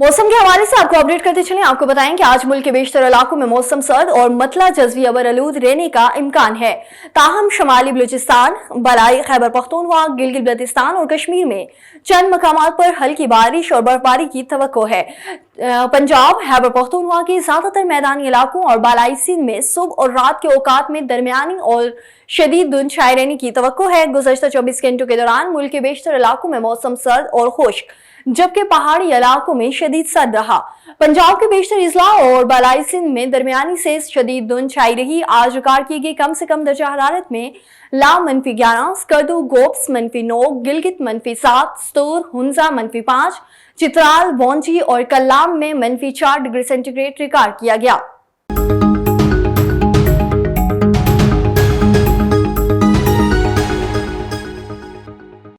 मौसम के हवाले से आपको अपडेट करते चलें। आपको बताएं कि आज मुल्क के बेशतर इलाकों में मौसम सर्द और मतला जज़वी अबर आलूद रहने का इम्कान है। ताहम शमाली बलूचिस्तान, बलाई खैबर पख्तूनख्वा, गिलगित बल्तिस्तान और कश्मीर में चंद मकामात पर हल्की बारिश और बर्फबारी की तवक्को है। पंजाब, खैबर पख्तूनख्वा के ज्यादातर मैदानी इलाकों और बालाई सिंध में सुबह और रात के औकात में दरमियानी और शदीद धुंध छाए रहने की तवक्को है। गुज़श्ता 24 घंटों के दौरान मुल्क के बेशतर इलाकों में मौसम सर्द और खुश्क, जबकि पहाड़ी इलाकों में शदीद सर्द रहा। पंजाब के बेशतर इजला और बालाई सिंध में दरमियानी से शदीद धुंध छाई रही। आज रिकॉर्ड की गई कम से कम दर्जा हरारत में ला -11, स्कर्दू गोप्स -9, गिलगित -7, स्तूर हुंजा -5, चित्राल, बौंची और कल्लाम में -4 डिग्री सेंटीग्रेड रिकॉर्ड किया गया।